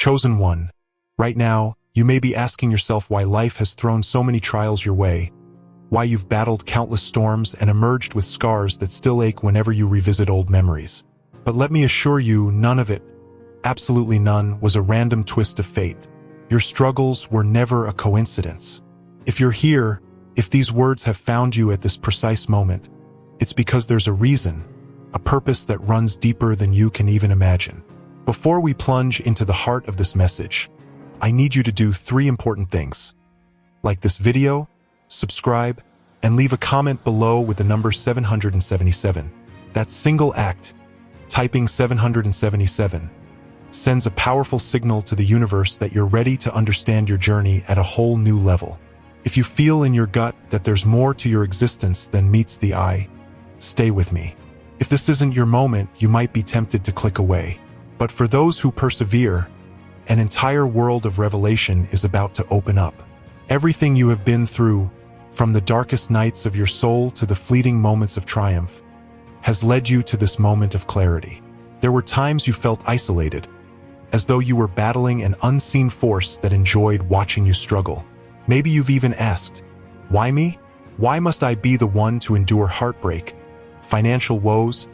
Chosen one. Right now, you may be asking yourself why life has thrown so many trials your way, why you've battled countless storms and emerged with scars that still ache whenever you revisit old memories. But let me assure you, none of it, absolutely none, was a random twist of fate. Your struggles were never a coincidence. If you're here, if these words have found you at this precise moment, it's because there's a reason, a purpose that runs deeper than you can even imagine. Before we plunge into the heart of this message, I need you to do 3 important things. Like this video, subscribe, and leave a comment below with the number 777. That single act, typing 777, sends a powerful signal to the universe that you're ready to understand your journey at a whole new level. If you feel in your gut that there's more to your existence than meets the eye, stay with me. If this isn't your moment, you might be tempted to click away. But for those who persevere, an entire world of revelation is about to open up. Everything you have been through, from the darkest nights of your soul to the fleeting moments of triumph, has led you to this moment of clarity. There were times you felt isolated, as though you were battling an unseen force that enjoyed watching you struggle. Maybe you've even asked, why me? Why must I be the one to endure heartbreak, financial woes,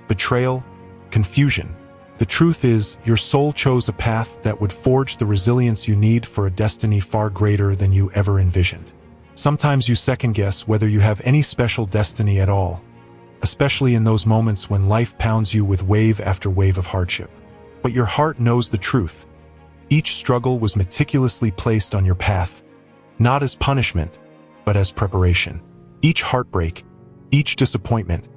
betrayal, confusion? The truth is, your soul chose a path that would forge the resilience you need for a destiny far greater than you ever envisioned. Sometimes you second-guess whether you have any special destiny at all, especially in those moments when life pounds you with wave after wave of hardship. But your heart knows the truth. Each struggle was meticulously placed on your path, not as punishment, but as preparation. Each heartbreak, each disappointment,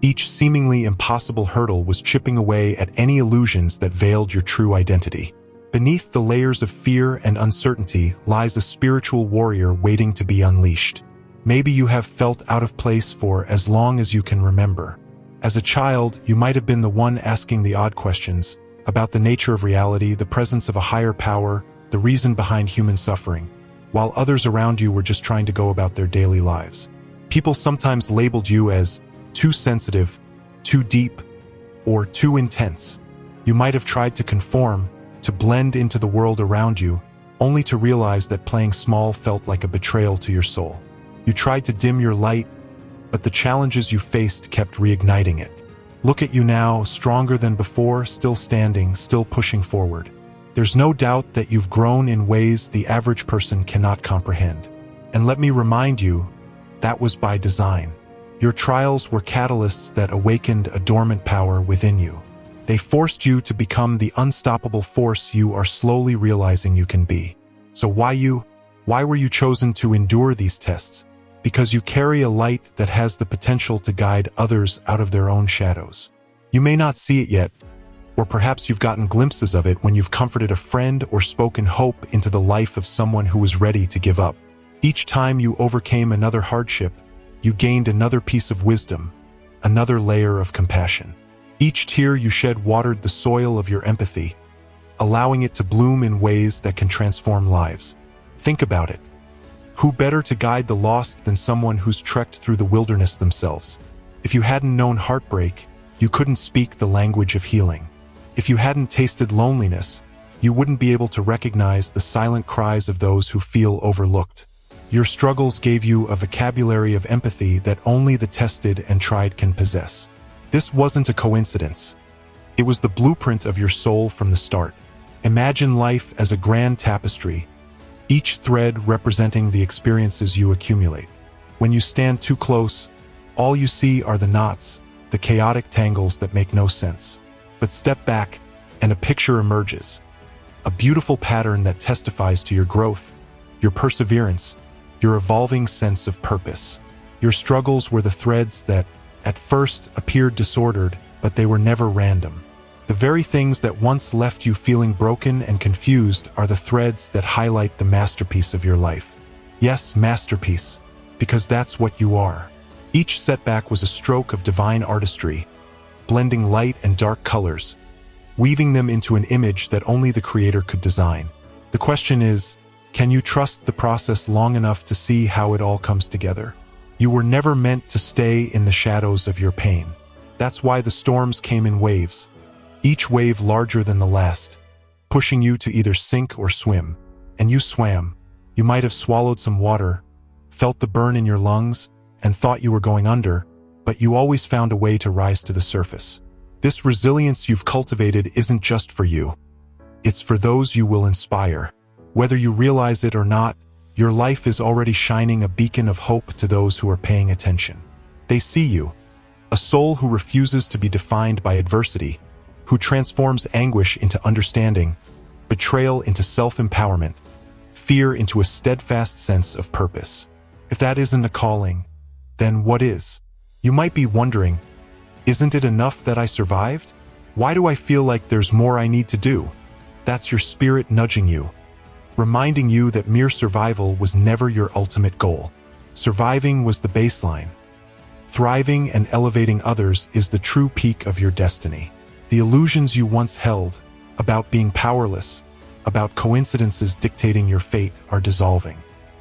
each seemingly impossible hurdle was chipping away at any illusions that veiled your true identity. Beneath the layers of fear and uncertainty lies a spiritual warrior waiting to be unleashed. Maybe you have felt out of place for as long as you can remember. As a child, you might have been the one asking the odd questions about the nature of reality, the presence of a higher power, the reason behind human suffering, while others around you were just trying to go about their daily lives. People sometimes labeled you as too sensitive, too deep, or too intense. You might have tried to conform, to blend into the world around you, only to realize that playing small felt like a betrayal to your soul. You tried to dim your light, but the challenges you faced kept reigniting it. Look at you now, stronger than before, still standing, still pushing forward. There's no doubt that you've grown in ways the average person cannot comprehend. And let me remind you, that was by design. Your trials were catalysts that awakened a dormant power within you. They forced you to become the unstoppable force you are slowly realizing you can be. So why you? Why were you chosen to endure these tests? Because you carry a light that has the potential to guide others out of their own shadows. You may not see it yet, or perhaps you've gotten glimpses of it when you've comforted a friend or spoken hope into the life of someone who was ready to give up. Each time you overcame another hardship, you gained another piece of wisdom, another layer of compassion. Each tear you shed watered the soil of your empathy, allowing it to bloom in ways that can transform lives. Think about it. Who better to guide the lost than someone who's trekked through the wilderness themselves? If you hadn't known heartbreak, you couldn't speak the language of healing. If you hadn't tasted loneliness, you wouldn't be able to recognize the silent cries of those who feel overlooked. Your struggles gave you a vocabulary of empathy that only the tested and tried can possess. This wasn't a coincidence. It was the blueprint of your soul from the start. Imagine life as a grand tapestry, each thread representing the experiences you accumulate. When you stand too close, all you see are the knots, the chaotic tangles that make no sense. But step back, and a picture emerges. A beautiful pattern that testifies to your growth, your perseverance, your evolving sense of purpose. Your struggles were the threads that, at first, appeared disordered, but they were never random. The very things that once left you feeling broken and confused are the threads that highlight the masterpiece of your life. Yes, masterpiece, because that's what you are. Each setback was a stroke of divine artistry, blending light and dark colors, weaving them into an image that only the Creator could design. The question is, can you trust the process long enough to see how it all comes together? You were never meant to stay in the shadows of your pain. That's why the storms came in waves, each wave larger than the last, pushing you to either sink or swim. And you swam. You might have swallowed some water, felt the burn in your lungs, and thought you were going under, but you always found a way to rise to the surface. This resilience you've cultivated isn't just for you. It's for those you will inspire. Whether you realize it or not, your life is already shining a beacon of hope to those who are paying attention. They see you, a soul who refuses to be defined by adversity, who transforms anguish into understanding, betrayal into self-empowerment, fear into a steadfast sense of purpose. If that isn't a calling, then what is? You might be wondering, isn't it enough that I survived? Why do I feel like there's more I need to do? That's your spirit nudging you, reminding you that mere survival was never your ultimate goal. Surviving was the baseline. Thriving and elevating others is the true peak of your destiny. The illusions you once held, about being powerless, about coincidences dictating your fate, are dissolving.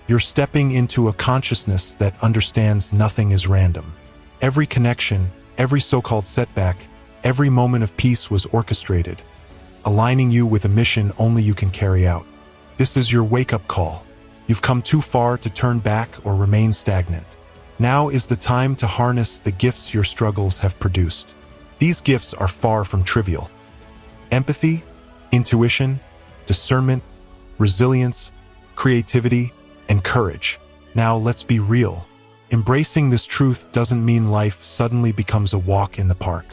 You're stepping into a consciousness that understands nothing is random. Every connection, every so-called setback, every moment of peace was orchestrated, aligning you with a mission only you can carry out. This is your wake-up call. You've come too far to turn back or remain stagnant. Now is the time to harness the gifts your struggles have produced. These gifts are far from trivial. Empathy, intuition, discernment, resilience, creativity, and courage. Now let's be real. Embracing this truth doesn't mean life suddenly becomes a walk in the park.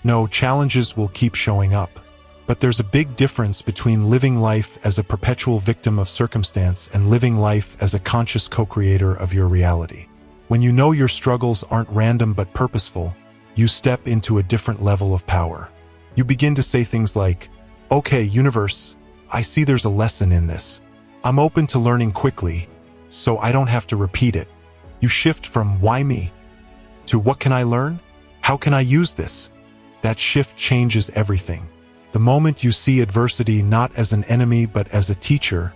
No, challenges will keep showing up. But there's a big difference between living life as a perpetual victim of circumstance and living life as a conscious co-creator of your reality. When you know your struggles aren't random but purposeful, you step into a different level of power. You begin to say things like, "Okay, universe, I see there's a lesson in this. I'm open to learning quickly, so I don't have to repeat it." You shift from "why me?" to "what can I learn? How can I use this?" That shift changes everything. The moment you see adversity not as an enemy but as a teacher,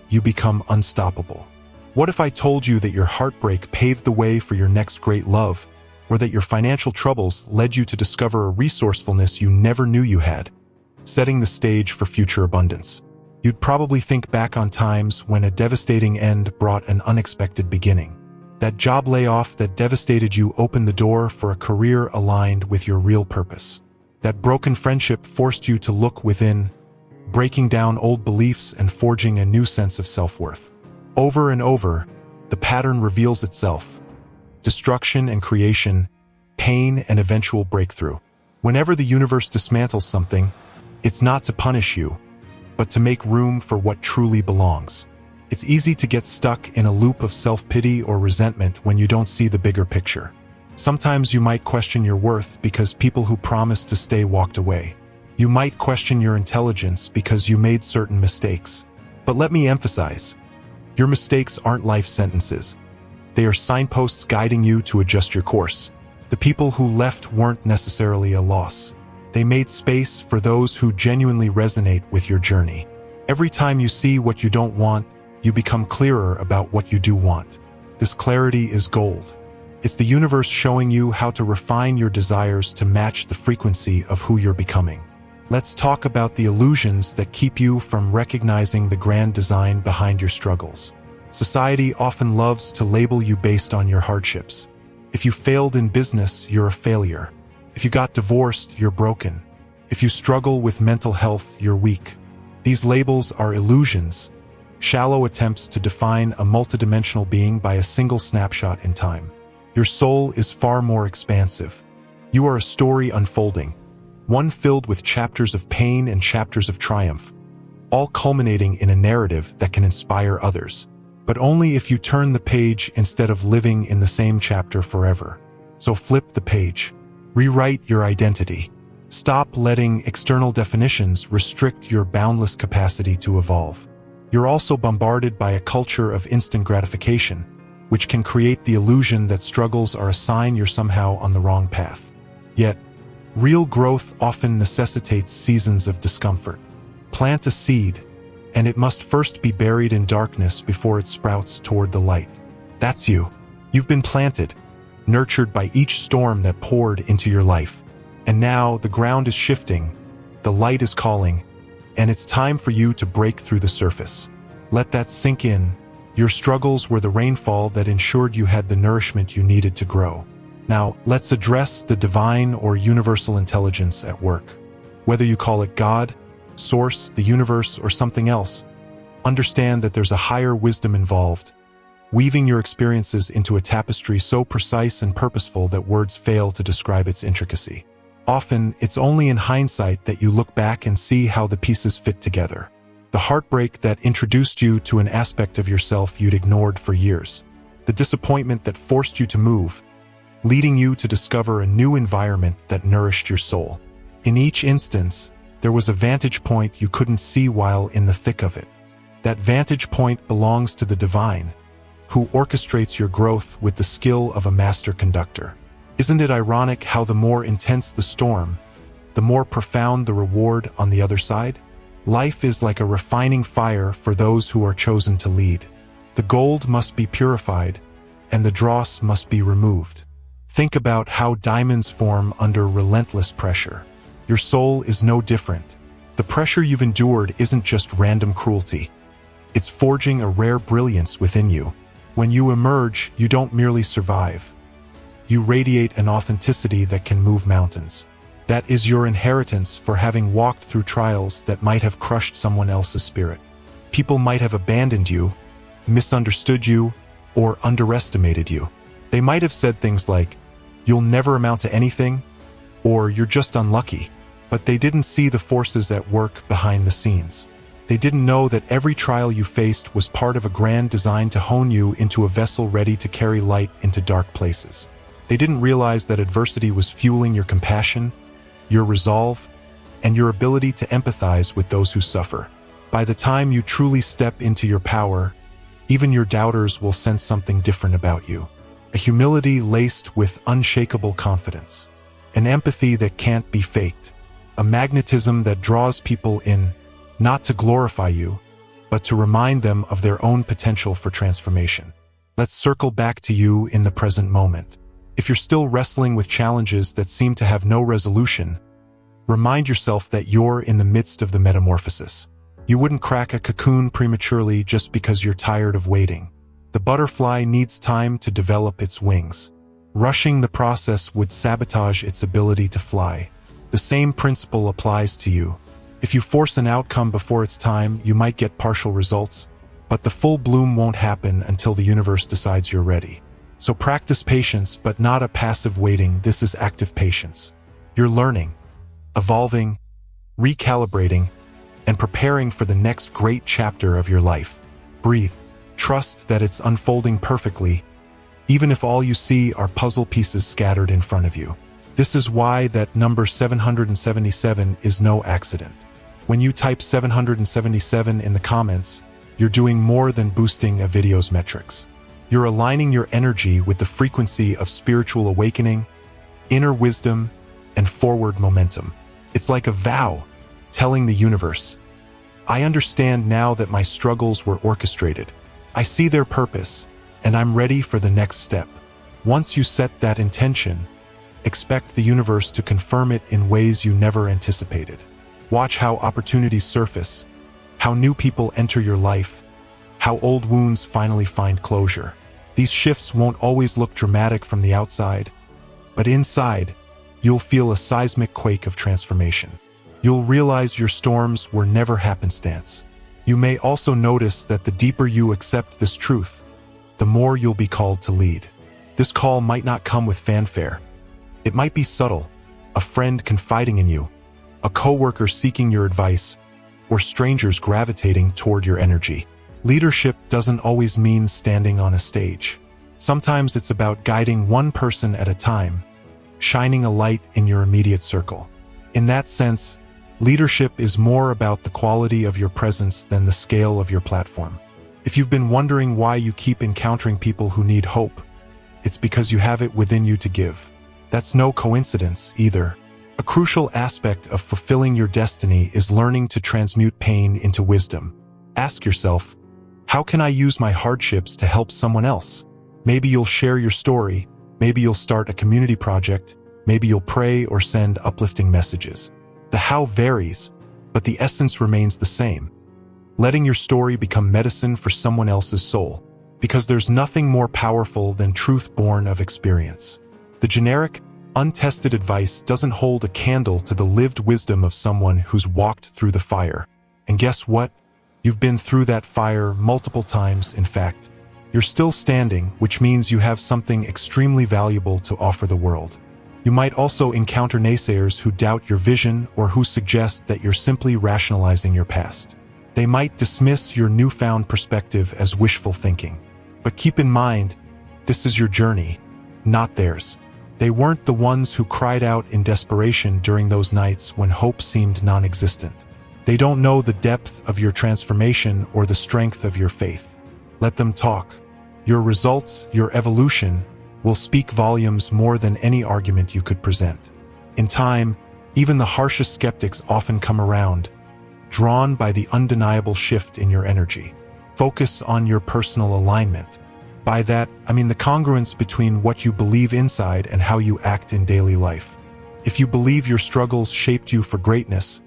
you become unstoppable. What if I told you that your heartbreak paved the way for your next great love, or that your financial troubles led you to discover a resourcefulness you never knew you had, setting the stage for future abundance? You'd probably think back on times when a devastating end brought an unexpected beginning. That job layoff that devastated you opened the door for a career aligned with your real purpose. That broken friendship forced you to look within, breaking down old beliefs and forging a new sense of self-worth. Over and over, the pattern reveals itself. Destruction and creation, pain and eventual breakthrough. Whenever the universe dismantles something, it's not to punish you, but to make room for what truly belongs. It's easy to get stuck in a loop of self-pity or resentment when you don't see the bigger picture. Sometimes you might question your worth because people who promised to stay walked away. You might question your intelligence because you made certain mistakes. But let me emphasize, your mistakes aren't life sentences. They are signposts guiding you to adjust your course. The people who left weren't necessarily a loss. They made space for those who genuinely resonate with your journey. Every time you see what you don't want, you become clearer about what you do want. This clarity is gold. It's the universe showing you how to refine your desires to match the frequency of who you're becoming. Let's talk about the illusions that keep you from recognizing the grand design behind your struggles. Society often loves to label you based on your hardships. If you failed in business, you're a failure. If you got divorced, you're broken. If you struggle with mental health, you're weak. These labels are illusions, shallow attempts to define a multidimensional being by a single snapshot in time. Your soul is far more expansive. You are a story unfolding, one filled with chapters of pain and chapters of triumph, all culminating in a narrative that can inspire others. But only if you turn the page instead of living in the same chapter forever. So flip the page. Rewrite your identity. Stop letting external definitions restrict your boundless capacity to evolve. You're also bombarded by a culture of instant gratification, which can create the illusion that struggles are a sign you're somehow on the wrong path. Yet, real growth often necessitates seasons of discomfort. Plant a seed, and it must first be buried in darkness before it sprouts toward the light. That's you. You've been planted, nurtured by each storm that poured into your life. And now the ground is shifting, the light is calling, and it's time for you to break through the surface. Let that sink in. Your struggles were the rainfall that ensured you had the nourishment you needed to grow. Now, let's address the divine or universal intelligence at work. Whether you call it God, Source, the universe, or something else, understand that there's a higher wisdom involved, weaving your experiences into a tapestry so precise and purposeful that words fail to describe its intricacy. Often, it's only in hindsight that you look back and see how the pieces fit together. The heartbreak that introduced you to an aspect of yourself you'd ignored for years. The disappointment that forced you to move, leading you to discover a new environment that nourished your soul. In each instance, there was a vantage point you couldn't see while in the thick of it. That vantage point belongs to the divine, who orchestrates your growth with the skill of a master conductor. Isn't it ironic how the more intense the storm, the more profound the reward on the other side? Life is like a refining fire for those who are chosen to lead. The gold must be purified, and the dross must be removed. Think about how diamonds form under relentless pressure. Your soul is no different. The pressure you've endured isn't just random cruelty. It's forging a rare brilliance within you. When you emerge, you don't merely survive. You radiate an authenticity that can move mountains. That is your inheritance for having walked through trials that might have crushed someone else's spirit. People might have abandoned you, misunderstood you, or underestimated you. They might have said things like, "You'll never amount to anything," or "You're just unlucky." But they didn't see the forces at work behind the scenes. They didn't know that every trial you faced was part of a grand design to hone you into a vessel ready to carry light into dark places. They didn't realize that adversity was fueling your compassion, your resolve, and your ability to empathize with those who suffer. By the time you truly step into your power, even your doubters will sense something different about you. A humility laced with unshakable confidence. An empathy that can't be faked. A magnetism that draws people in, not to glorify you, but to remind them of their own potential for transformation. Let's circle back to you in the present moment. If you're still wrestling with challenges that seem to have no resolution, remind yourself that you're in the midst of the metamorphosis. You wouldn't crack a cocoon prematurely just because you're tired of waiting. The butterfly needs time to develop its wings. Rushing the process would sabotage its ability to fly. The same principle applies to you. If you force an outcome before its time, you might get partial results, but the full bloom won't happen until the universe decides you're ready. So practice patience, but not a passive waiting. This is active patience. You're learning, evolving, recalibrating, and preparing for the next great chapter of your life. Breathe. Trust that it's unfolding perfectly, even if all you see are puzzle pieces scattered in front of you. This is why that number 777 is no accident. When you type 777 in the comments, you're doing more than boosting a video's metrics. You're aligning your energy with the frequency of spiritual awakening, inner wisdom, and forward momentum. It's like a vow, telling the universe, "I understand now that my struggles were orchestrated. I see their purpose, and I'm ready for the next step." Once you set that intention, expect the universe to confirm it in ways you never anticipated. Watch how opportunities surface, how new people enter your life, how old wounds finally find closure. These shifts won't always look dramatic from the outside, but inside, you'll feel a seismic quake of transformation. You'll realize your storms were never happenstance. You may also notice that the deeper you accept this truth, the more you'll be called to lead. This call might not come with fanfare. It might be subtle, a friend confiding in you, a coworker seeking your advice, or strangers gravitating toward your energy. Leadership doesn't always mean standing on a stage. Sometimes it's about guiding one person at a time, shining a light in your immediate circle. In that sense, leadership is more about the quality of your presence than the scale of your platform. If you've been wondering why you keep encountering people who need hope, it's because you have it within you to give. That's no coincidence either. A crucial aspect of fulfilling your destiny is learning to transmute pain into wisdom. Ask yourself, how can I use my hardships to help someone else? Maybe you'll share your story, maybe you'll start a community project, maybe you'll pray or send uplifting messages. The how varies, but the essence remains the same. Letting your story become medicine for someone else's soul, because there's nothing more powerful than truth born of experience. The generic, untested advice doesn't hold a candle to the lived wisdom of someone who's walked through the fire. And guess what? You've been through that fire multiple times, in fact. You're still standing, which means you have something extremely valuable to offer the world. You might also encounter naysayers who doubt your vision or who suggest that you're simply rationalizing your past. They might dismiss your newfound perspective as wishful thinking. But keep in mind, this is your journey, not theirs. They weren't the ones who cried out in desperation during those nights when hope seemed non-existent. They don't know the depth of your transformation or the strength of your faith. Let them talk. Your results, your evolution, will speak volumes more than any argument you could present. In time, even the harshest skeptics often come around, drawn by the undeniable shift in your energy. Focus on your personal alignment. By that, I mean the congruence between what you believe inside and how you act in daily life. If you believe your struggles shaped you for greatness,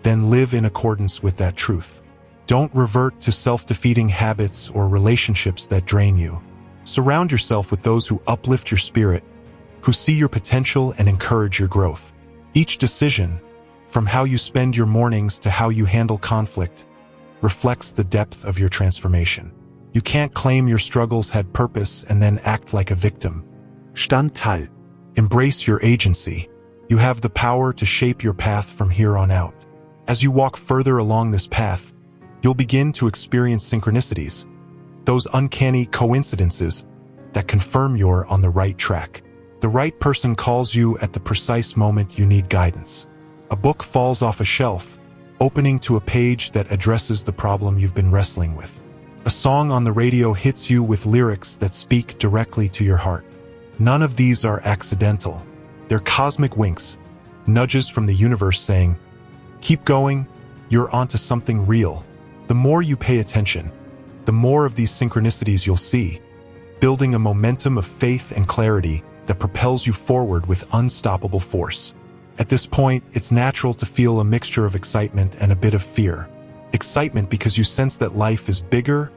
then live in accordance with that truth. Don't revert to self-defeating habits or relationships that drain you. Surround yourself with those who uplift your spirit, who see your potential and encourage your growth. Each decision, from how you spend your mornings to how you handle conflict, reflects the depth of your transformation. You can't claim your struggles had purpose and then act like a victim. Standteil. Embrace your agency. You have the power to shape your path from here on out. As you walk further along this path, you'll begin to experience synchronicities, those uncanny coincidences that confirm you're on the right track. The right person calls you at the precise moment you need guidance. A book falls off a shelf, opening to a page that addresses the problem you've been wrestling with. A song on the radio hits you with lyrics that speak directly to your heart. None of these are accidental. They're cosmic winks, nudges from the universe saying, "Keep going, you're onto something real." The more you pay attention, the more of these synchronicities you'll see, building a momentum of faith and clarity that propels you forward with unstoppable force. At this point, it's natural to feel a mixture of excitement and a bit of fear. Excitement because you sense that life is bigger,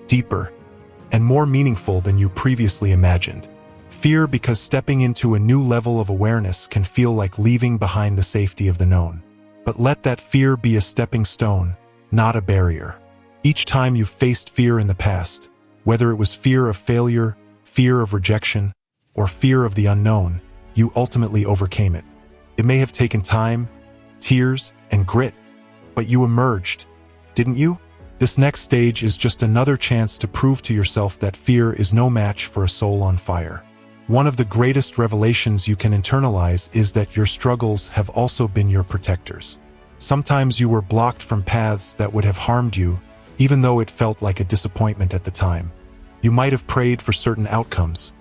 deeper, and more meaningful than you previously imagined. Fear because stepping into a new level of awareness can feel like leaving behind the safety of the known. But let that fear be a stepping stone, not a barrier. Each time you've faced fear in the past, whether it was fear of failure, fear of rejection, or fear of the unknown, you ultimately overcame it. It may have taken time, tears, and grit, but you emerged, didn't you? This next stage is just another chance to prove to yourself that fear is no match for a soul on fire. One of the greatest revelations you can internalize is that your struggles have also been your protectors. Sometimes you were blocked from paths that would have harmed you, even though it felt like a disappointment at the time. You might have prayed for certain outcomes,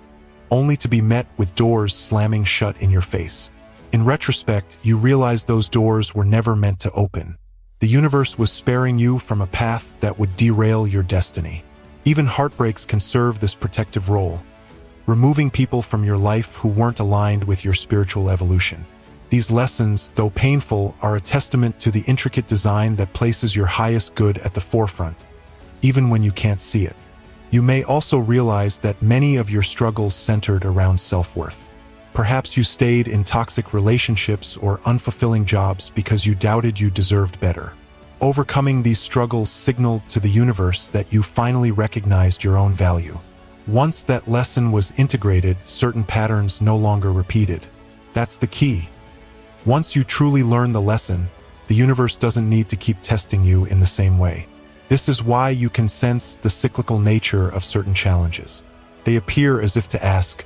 only to be met with doors slamming shut in your face. In retrospect, you realize those doors were never meant to open. The universe was sparing you from a path that would derail your destiny. Even heartbreaks can serve this protective role, removing people from your life who weren't aligned with your spiritual evolution. These lessons, though painful, are a testament to the intricate design that places your highest good at the forefront, even when you can't see it. You may also realize that many of your struggles centered around self-worth. Perhaps you stayed in toxic relationships or unfulfilling jobs because you doubted you deserved better. Overcoming these struggles signaled to the universe that you finally recognized your own value. Once that lesson was integrated, certain patterns no longer repeated. That's the key. Once you truly learn the lesson, the universe doesn't need to keep testing you in the same way. This is why you can sense the cyclical nature of certain challenges. They appear as if to ask,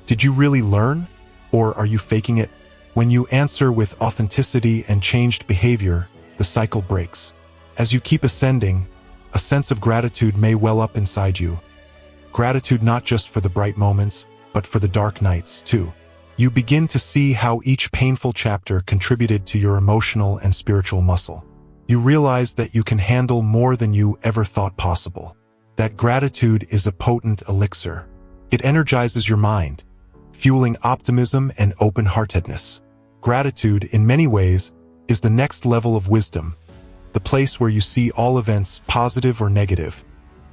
"Did you really learn? Or are you faking it?" When you answer with authenticity and changed behavior, the cycle breaks. As you keep ascending, a sense of gratitude may well up inside you. Gratitude not just for the bright moments, but for the dark nights, too. You begin to see how each painful chapter contributed to your emotional and spiritual muscle. You realize that you can handle more than you ever thought possible. That gratitude is a potent elixir. It energizes your mind, fueling optimism and open-heartedness. Gratitude, in many ways, is the next level of wisdom, the place where you see all events, positive or negative,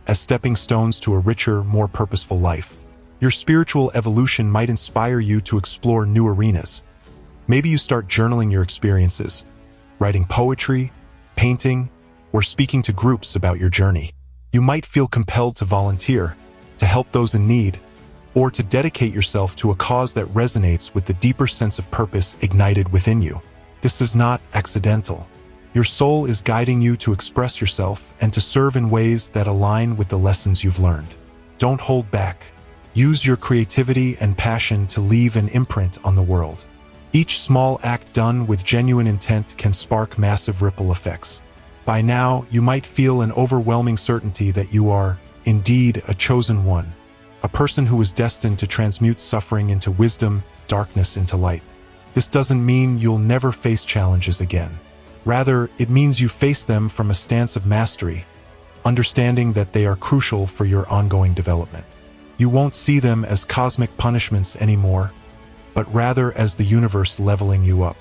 as stepping stones to a richer, more purposeful life. Your spiritual evolution might inspire you to explore new arenas. Maybe you start journaling your experiences, writing poetry, painting, or speaking to groups about your journey. You might feel compelled to volunteer, to help those in need, or to dedicate yourself to a cause that resonates with the deeper sense of purpose ignited within you. This is not accidental. Your soul is guiding you to express yourself and to serve in ways that align with the lessons you've learned. Don't hold back. Use your creativity and passion to leave an imprint on the world. Each small act done with genuine intent can spark massive ripple effects. By now, you might feel an overwhelming certainty that you are, indeed, a chosen one, a person who is destined to transmute suffering into wisdom, darkness into light. This doesn't mean you'll never face challenges again. Rather, it means you face them from a stance of mastery, understanding that they are crucial for your ongoing development. You won't see them as cosmic punishments anymore, but rather as the universe leveling you up.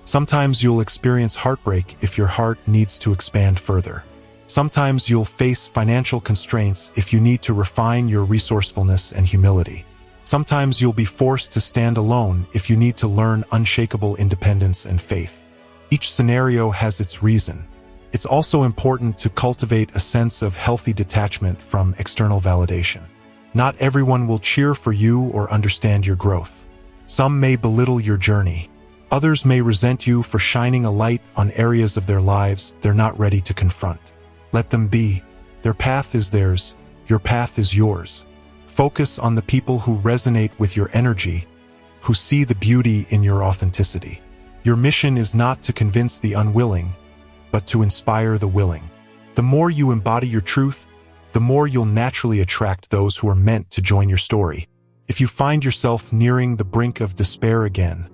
Sometimes you'll experience heartbreak if your heart needs to expand further. Sometimes you'll face financial constraints if you need to refine your resourcefulness and humility. Sometimes you'll be forced to stand alone if you need to learn unshakable independence and faith. Each scenario has its reason. It's also important to cultivate a sense of healthy detachment from external validation. Not everyone will cheer for you or understand your growth. Some may belittle your journey. Others may resent you for shining a light on areas of their lives they're not ready to confront. Let them be. Their path is theirs. Your path is yours. Focus on the people who resonate with your energy, who see the beauty in your authenticity. Your mission is not to convince the unwilling, but to inspire the willing. The more you embody your truth, the more you'll naturally attract those who are meant to join your story. If you find yourself nearing the brink of despair again,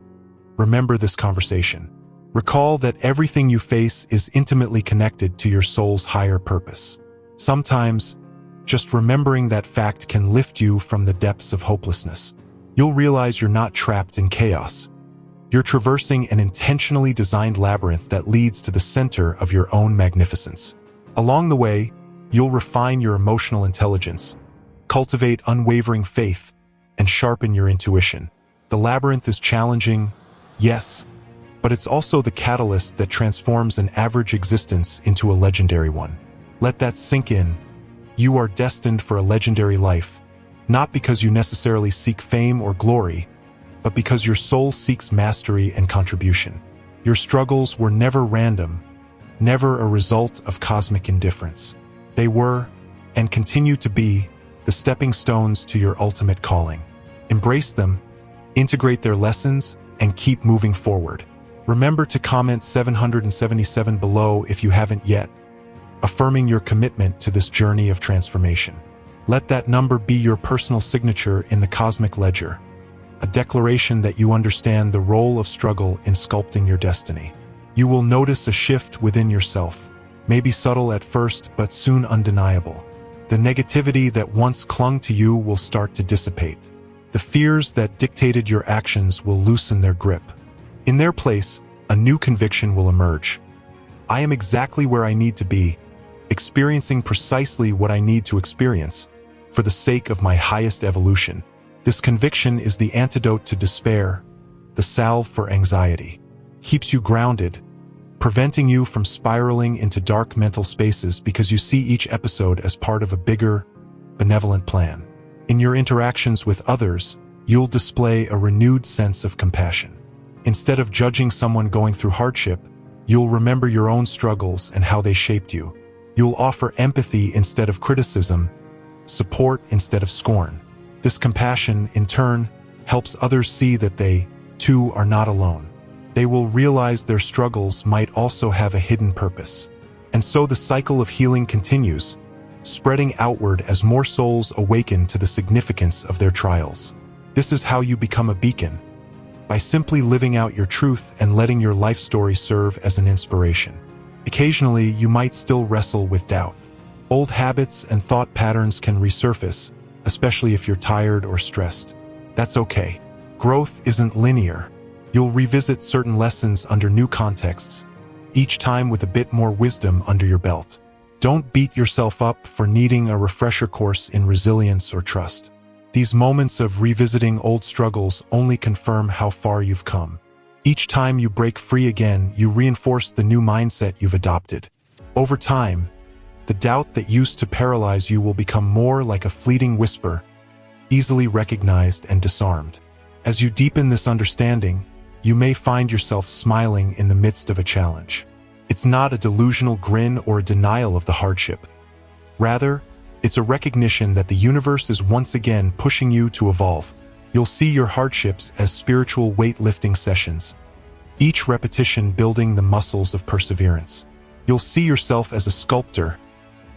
remember this conversation. Recall that everything you face is intimately connected to your soul's higher purpose. Sometimes, just remembering that fact can lift you from the depths of hopelessness. You'll realize you're not trapped in chaos. You're traversing an intentionally designed labyrinth that leads to the center of your own magnificence. Along the way, you'll refine your emotional intelligence, cultivate unwavering faith, and sharpen your intuition. The labyrinth is challenging, yes, but it's also the catalyst that transforms an average existence into a legendary one. Let that sink in. You are destined for a legendary life, not because you necessarily seek fame or glory, but because your soul seeks mastery and contribution. Your struggles were never random, never a result of cosmic indifference. They were, and continue to be, the stepping stones to your ultimate calling. Embrace them, integrate their lessons, and keep moving forward. Remember to comment 777 below if you haven't yet, affirming your commitment to this journey of transformation. Let that number be your personal signature in the cosmic ledger, a declaration that you understand the role of struggle in sculpting your destiny. You will notice a shift within yourself, maybe subtle at first but soon undeniable. The negativity that once clung to you will start to dissipate. The fears that dictated your actions will loosen their grip. In their place, a new conviction will emerge. I am exactly where I need to be, experiencing precisely what I need to experience, for the sake of my highest evolution. This conviction is the antidote to despair, the salve for anxiety. Keeps you grounded, preventing you from spiraling into dark mental spaces because you see each episode as part of a bigger, benevolent plan. In your interactions with others, you'll display a renewed sense of compassion. Instead of judging someone going through hardship, you'll remember your own struggles and how they shaped you. You'll offer empathy instead of criticism, support instead of scorn. This compassion, in turn, helps others see that they, too, are not alone. They will realize their struggles might also have a hidden purpose. And so the cycle of healing continues, spreading outward as more souls awaken to the significance of their trials. This is how you become a beacon, by simply living out your truth and letting your life story serve as an inspiration. Occasionally, you might still wrestle with doubt. Old habits and thought patterns can resurface, especially if you're tired or stressed. That's okay. Growth isn't linear. You'll revisit certain lessons under new contexts, each time with a bit more wisdom under your belt. Don't beat yourself up for needing a refresher course in resilience or trust. These moments of revisiting old struggles only confirm how far you've come. Each time you break free again, you reinforce the new mindset you've adopted. Over time, the doubt that used to paralyze you will become more like a fleeting whisper, easily recognized and disarmed. As you deepen this understanding, you may find yourself smiling in the midst of a challenge. It's not a delusional grin or a denial of the hardship. Rather, it's a recognition that the universe is once again pushing you to evolve. You'll see your hardships as spiritual weightlifting sessions, each repetition building the muscles of perseverance. You'll see yourself as a sculptor,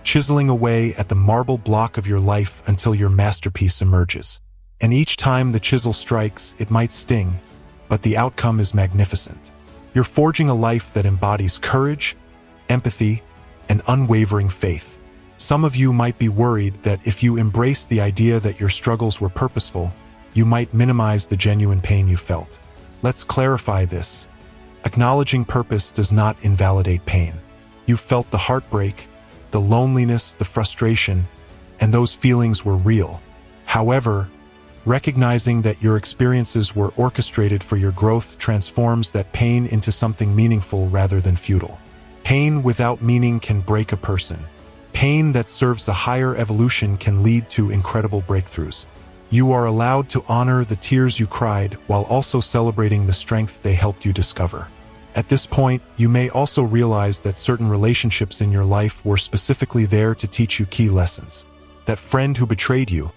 chiseling away at the marble block of your life until your masterpiece emerges. And each time the chisel strikes, it might sting, but the outcome is magnificent. You're forging a life that embodies courage, empathy, and unwavering faith. Some of you might be worried that if you embrace the idea that your struggles were purposeful, you might minimize the genuine pain you felt. Let's clarify this. Acknowledging purpose does not invalidate pain. You felt the heartbreak, the loneliness, the frustration, and those feelings were real. However, recognizing that your experiences were orchestrated for your growth transforms that pain into something meaningful rather than futile. Pain without meaning can break a person. Pain that serves a higher evolution can lead to incredible breakthroughs. You are allowed to honor the tears you cried while also celebrating the strength they helped you discover. At this point, you may also realize that certain relationships in your life were specifically there to teach you key lessons. That friend who betrayed you,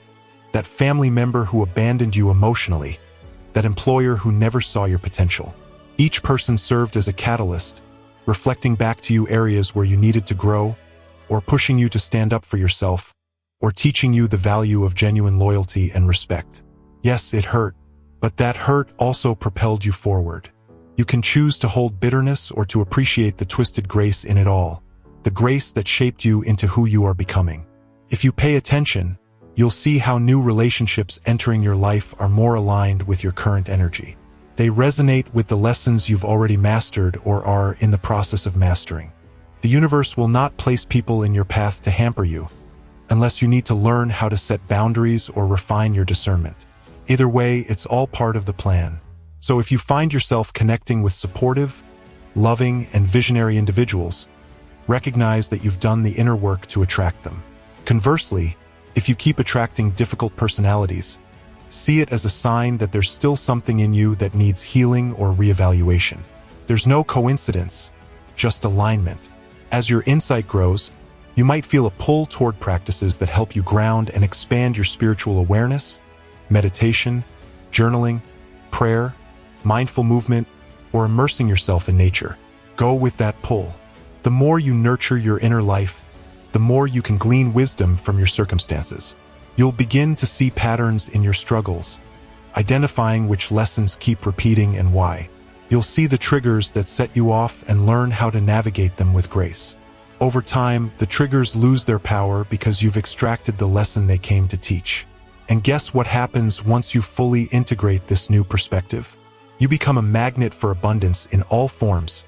that family member who abandoned you emotionally, that employer who never saw your potential. Each person served as a catalyst, reflecting back to you areas where you needed to grow, or pushing you to stand up for yourself, or teaching you the value of genuine loyalty and respect. Yes, it hurt, but that hurt also propelled you forward. You can choose to hold bitterness or to appreciate the twisted grace in it all, the grace that shaped you into who you are becoming. If you pay attention, you'll see how new relationships entering your life are more aligned with your current energy. They resonate with the lessons you've already mastered or are in the process of mastering. The universe will not place people in your path to hamper you, unless you need to learn how to set boundaries or refine your discernment. Either way, it's all part of the plan. So if you find yourself connecting with supportive, loving, and visionary individuals, recognize that you've done the inner work to attract them. Conversely, if you keep attracting difficult personalities, see it as a sign that there's still something in you that needs healing or reevaluation. There's no coincidence, just alignment. As your insight grows, you might feel a pull toward practices that help you ground and expand your spiritual awareness, meditation, journaling, prayer, mindful movement, or immersing yourself in nature. Go with that pull. The more you nurture your inner life, the more you can glean wisdom from your circumstances. You'll begin to see patterns in your struggles, identifying which lessons keep repeating and why. You'll see the triggers that set you off and learn how to navigate them with grace. Over time, the triggers lose their power because you've extracted the lesson they came to teach. And guess what happens once you fully integrate this new perspective? You become a magnet for abundance in all forms: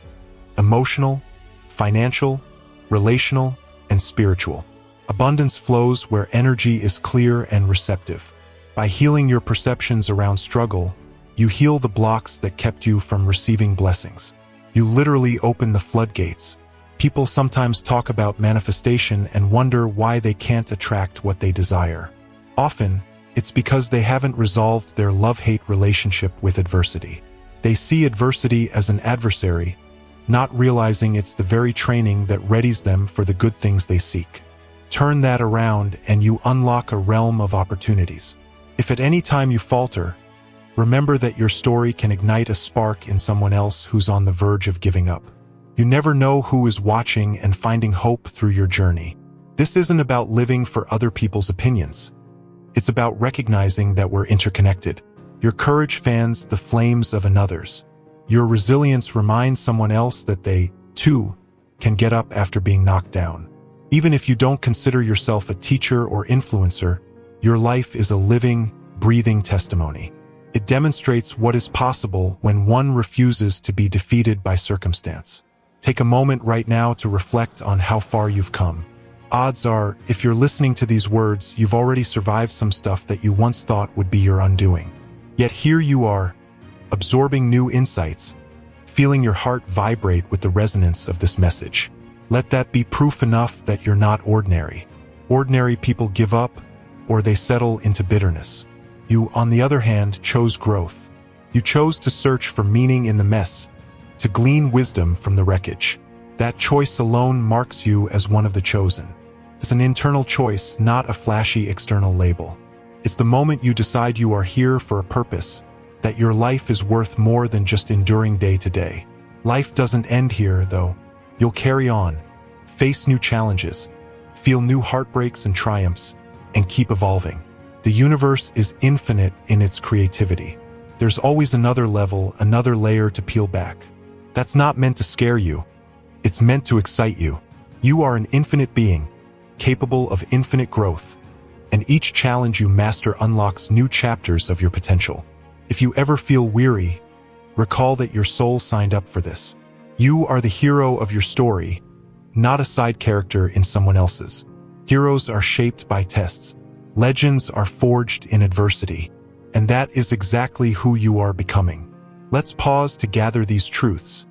emotional, financial, relational, and spiritual. Abundance flows where energy is clear and receptive. By healing your perceptions around struggle, you heal the blocks that kept you from receiving blessings. You literally open the floodgates. People sometimes talk about manifestation and wonder why they can't attract what they desire. Often, it's because they haven't resolved their love-hate relationship with adversity. They see adversity as an adversary, not realizing it's the very training that readies them for the good things they seek. Turn that around and you unlock a realm of opportunities. If at any time you falter, remember that your story can ignite a spark in someone else who's on the verge of giving up. You never know who is watching and finding hope through your journey. This isn't about living for other people's opinions. It's about recognizing that we're interconnected. Your courage fans the flames of another's. Your resilience reminds someone else that they, too, can get up after being knocked down. Even if you don't consider yourself a teacher or influencer, your life is a living, breathing testimony. It demonstrates what is possible when one refuses to be defeated by circumstance. Take a moment right now to reflect on how far you've come. Odds are, if you're listening to these words, you've already survived some stuff that you once thought would be your undoing. Yet here you are, absorbing new insights, feeling your heart vibrate with the resonance of this message. Let that be proof enough that you're not ordinary. Ordinary people give up, or they settle into bitterness. You, on the other hand, chose growth. You chose to search for meaning in the mess, to glean wisdom from the wreckage. That choice alone marks you as one of the chosen. It's an internal choice, not a flashy external label. It's the moment you decide you are here for a purpose, that your life is worth more than just enduring day to day. Life doesn't end here, though. You'll carry on, face new challenges, feel new heartbreaks and triumphs, and keep evolving. The universe is infinite in its creativity. There's always another level, another layer to peel back. That's not meant to scare you. It's meant to excite you. You are an infinite being, capable of infinite growth, and each challenge you master unlocks new chapters of your potential. If you ever feel weary, recall that your soul signed up for this. You are the hero of your story, not a side character in someone else's. Heroes are shaped by tests. Legends are forged in adversity. And that is exactly who you are becoming. Let's pause to gather these truths.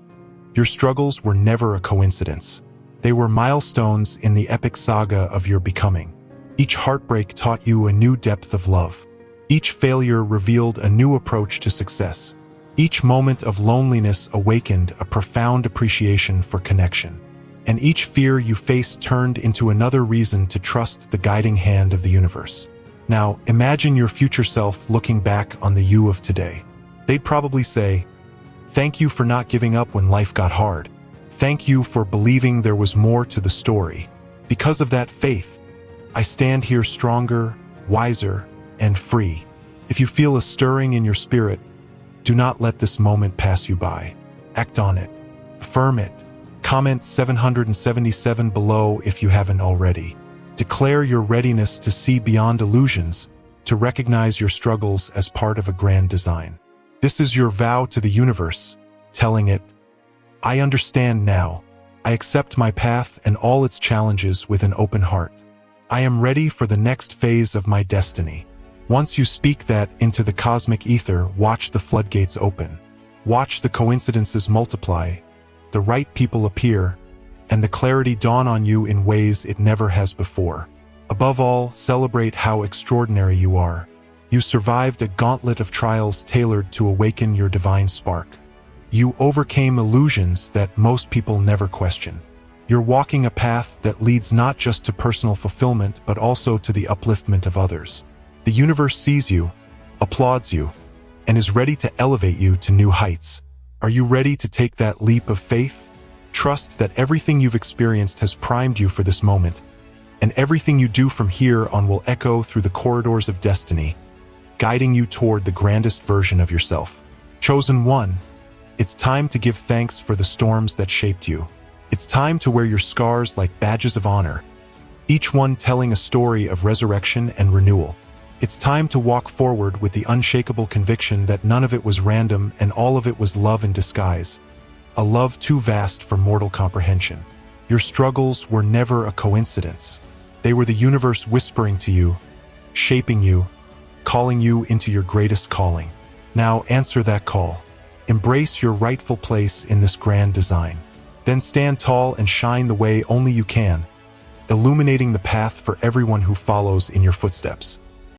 Your struggles were never a coincidence. They were milestones in the epic saga of your becoming. Each heartbreak taught you a new depth of love. Each failure revealed a new approach to success. Each moment of loneliness awakened a profound appreciation for connection. And each fear you faced turned into another reason to trust the guiding hand of the universe. Now, imagine your future self looking back on the you of today. They'd probably say, "Thank you for not giving up when life got hard. Thank you for believing there was more to the story. Because of that faith, I stand here stronger, wiser, and free." If you feel a stirring in your spirit, do not let this moment pass you by. Act on it. Affirm it. Comment 777 below if you haven't already. Declare your readiness to see beyond illusions, to recognize your struggles as part of a grand design. This is your vow to the universe, telling it, "I understand now. I accept my path and all its challenges with an open heart. I am ready for the next phase of my destiny." Once you speak that into the cosmic ether, watch the floodgates open. Watch the coincidences multiply, the right people appear, and the clarity dawn on you in ways it never has before. Above all, celebrate how extraordinary you are. You survived a gauntlet of trials tailored to awaken your divine spark. You overcame illusions that most people never question. You're walking a path that leads not just to personal fulfillment, but also to the upliftment of others. The universe sees you, applauds you, and is ready to elevate you to new heights. Are you ready to take that leap of faith? Trust that everything you've experienced has primed you for this moment, and everything you do from here on will echo through the corridors of destiny, guiding you toward the grandest version of yourself. Chosen one, it's time to give thanks for the storms that shaped you. It's time to wear your scars like badges of honor, each one telling a story of resurrection and renewal. It's time to walk forward with the unshakable conviction that none of it was random and all of it was love in disguise, a love too vast for mortal comprehension. Your struggles were never a coincidence. They were the universe whispering to you, shaping you, calling you into your greatest calling. Now answer that call. Embrace your rightful place in this grand design. Then stand tall and shine the way only you can, illuminating the path for everyone who follows in your footsteps.